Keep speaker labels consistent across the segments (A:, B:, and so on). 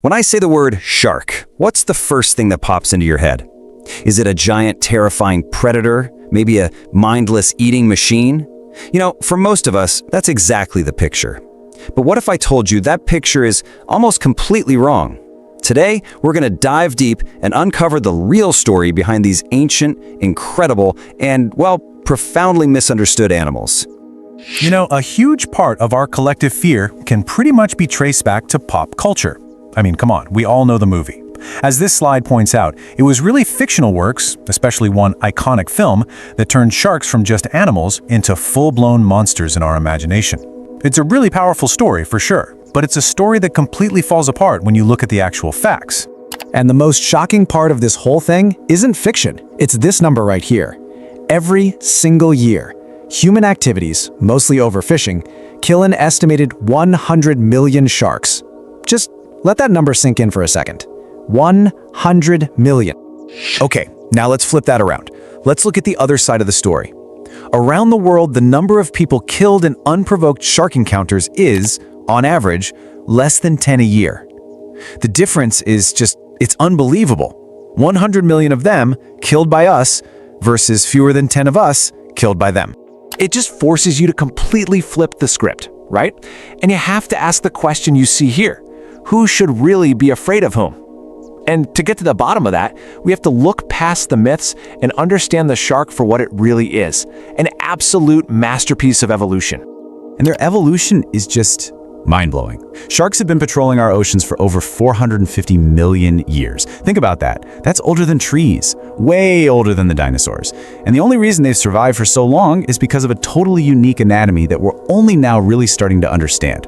A: When I say the word shark, what's the first thing that pops into your head? Is it a giant, terrifying predator? Maybe a mindless eating machine? You know, for most of us, that's exactly the picture. But what if I told you that picture is almost completely wrong? Today, we're going to dive deep and uncover the real story behind these ancient, incredible, and, well, profoundly misunderstood animals.
B: You know, a huge part of our collective fear can pretty much be traced back to pop culture. I mean, come on, we all know the movie. As this slide points out, it was really fictional works, especially one iconic film, that turned sharks from just animals into full-blown monsters in our imagination. It's a really powerful story, for sure, but it's a story that completely falls apart when you look at the actual facts.
C: And the most shocking part of this whole thing isn't fiction. It's this number right here. Every single year, human activities, mostly overfishing, kill an estimated 100 million sharks. Just let that number sink in for a second. 100 million.
B: Okay, now let's flip that around. Let's look at the other side of the story. Around the world, the number of people killed in unprovoked shark encounters is, on average, less than 10 a year. The difference is it's unbelievable. 100 million of them killed by us versus fewer than 10 of us killed by them. It just forces you to completely flip the script, right? And you have to ask the question you see here. Who should really be afraid of whom? And to get to the bottom of that, we have to look past the myths and understand the shark for what it really is, an absolute masterpiece of evolution.
D: And their evolution is just mind-blowing. Sharks have been patrolling our oceans for over 450 million years. Think about that. That's older than trees, way older than the dinosaurs. And the only reason they've survived for so long is because of a totally unique anatomy that we're only now really starting to understand.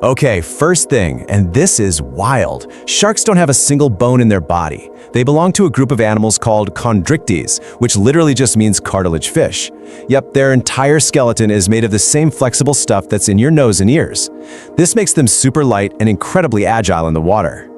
C: Okay, first thing, and this is wild. Sharks don't have a single bone in their body. They belong to a group of animals called chondrichthyes, which literally just means cartilage fish. Yep, their entire skeleton is made of the same flexible stuff that's in your nose and ears. This makes them super light and incredibly agile in the water.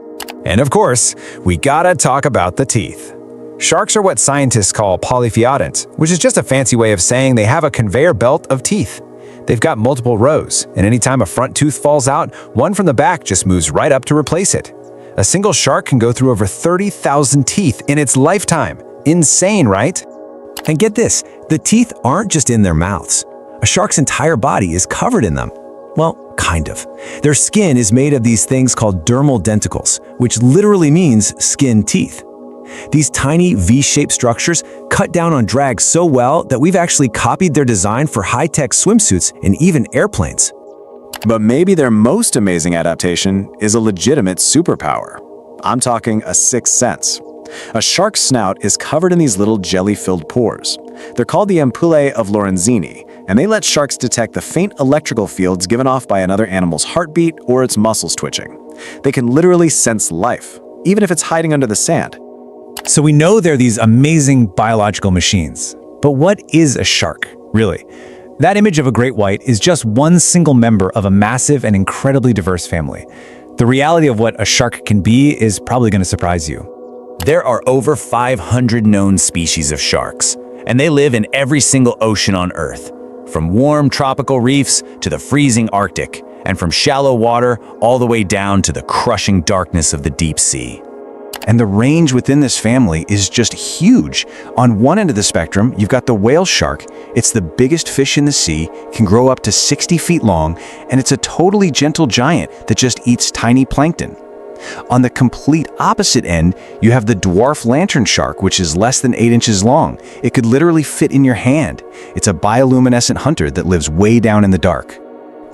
A: And of course, we gotta talk about the teeth. Sharks are what scientists call polyphyodont, which is just a fancy way of saying they have a conveyor belt of teeth. They've got multiple rows, and anytime a front tooth falls out, one from the back just moves right up to replace it. A single shark can go through over 30,000 teeth in its lifetime. Insane, right?
C: And get this, the teeth aren't just in their mouths. A shark's entire body is covered in them. Well, kind of. Their skin is made of these things called dermal denticles, which literally means skin teeth. These tiny V-shaped structures cut down on drag so well that we've actually copied their design for high-tech swimsuits and even airplanes.
E: But maybe their most amazing adaptation is a legitimate superpower. I'm talking a sixth sense. A shark's snout is covered in these little jelly-filled pores. They're called the ampullae of Lorenzini, and they let sharks detect the faint electrical fields given off by another animal's heartbeat or its muscles twitching. They can literally sense life, even if it's hiding under the sand.
B: So we know they're these amazing biological machines. But what is a shark, really? That image of a great white is just one single member of a massive and incredibly diverse family. The reality of what a shark can be is probably going to surprise you.
A: There are over 500 known species of sharks, and they live in every single ocean on Earth, from warm tropical reefs to the freezing Arctic, and from shallow water all the way down to the crushing darkness of the deep sea.
D: And the range within this family is just huge. On one end of the spectrum, you've got the whale shark. It's the biggest fish in the sea, can grow up to 60 feet long, and it's a totally gentle giant that just eats tiny plankton. On the complete opposite end, you have the dwarf lantern shark, which is less than 8 inches long. It could literally fit in your hand. It's a bioluminescent hunter that lives way down in the dark.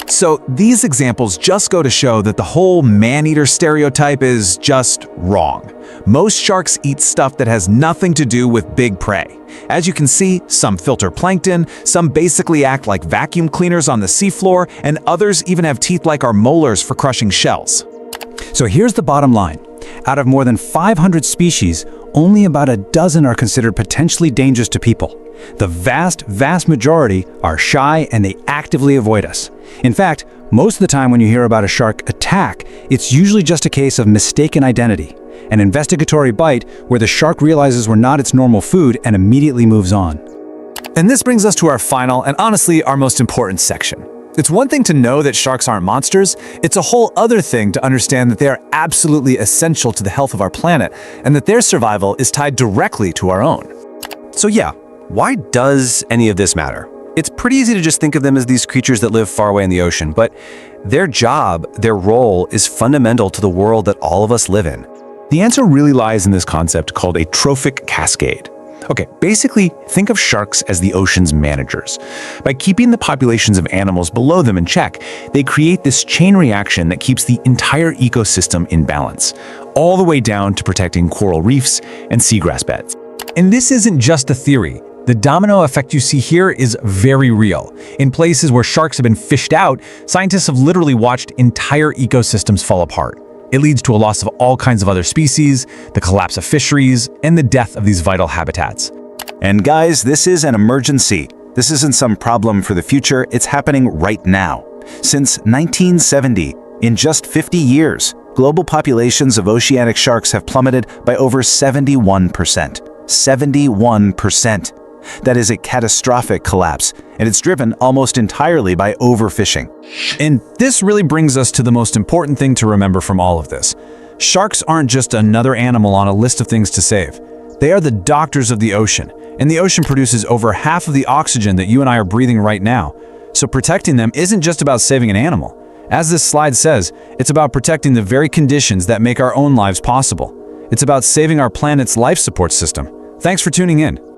B: So these examples just go to show that the whole man-eater stereotype is just wrong. Most sharks eat stuff that has nothing to do with big prey. As you can see, some filter plankton, some basically act like vacuum cleaners on the seafloor, and others even have teeth like our molars for crushing shells.
C: So here's the bottom line. Out of more than 500 species, only about a dozen are considered potentially dangerous to people. The vast majority are shy and they actively avoid us. In fact, most of the time when you hear about a shark attack, it's usually just a case of mistaken identity, an investigatory bite where the shark realizes we're not its normal food and immediately moves on.
B: And this brings us to our final and honestly our most important section. It's one thing to know that sharks aren't monsters. It's a whole other thing to understand that they are absolutely essential to the health of our planet and that their survival is tied directly to our own.
A: So yeah, why does any of this matter? It's pretty easy to just think of them as these creatures that live far away in the ocean, but their job, their role, is fundamental to the world that all of us live in.
D: The answer really lies in this concept called a trophic cascade. Okay, basically, think of sharks as the ocean's managers. By keeping the populations of animals below them in check, they create this chain reaction that keeps the entire ecosystem in balance, all the way down to protecting coral reefs and seagrass beds.
C: And this isn't just a theory. The domino effect you see here is very real. In places where sharks have been fished out, scientists have literally watched entire ecosystems fall apart. It leads to a loss of all kinds of other species, the collapse of fisheries, and the death of these vital habitats.
A: And guys, this is an emergency. This isn't some problem for the future, it's happening right now. Since 1970, in just 50 years, global populations of oceanic sharks have plummeted by over 71%. 71%. That is a catastrophic collapse, and it's driven almost entirely by overfishing.
C: And this really brings us to the most important thing to remember from all of this. Sharks aren't just another animal on a list of things to save. They are the doctors of the ocean, and the ocean produces over half of the oxygen that you and I are breathing right now. So protecting them isn't just about saving an animal. As this slide says, it's about protecting the very conditions that make our own lives possible. It's about saving our planet's life support system. Thanks for tuning in.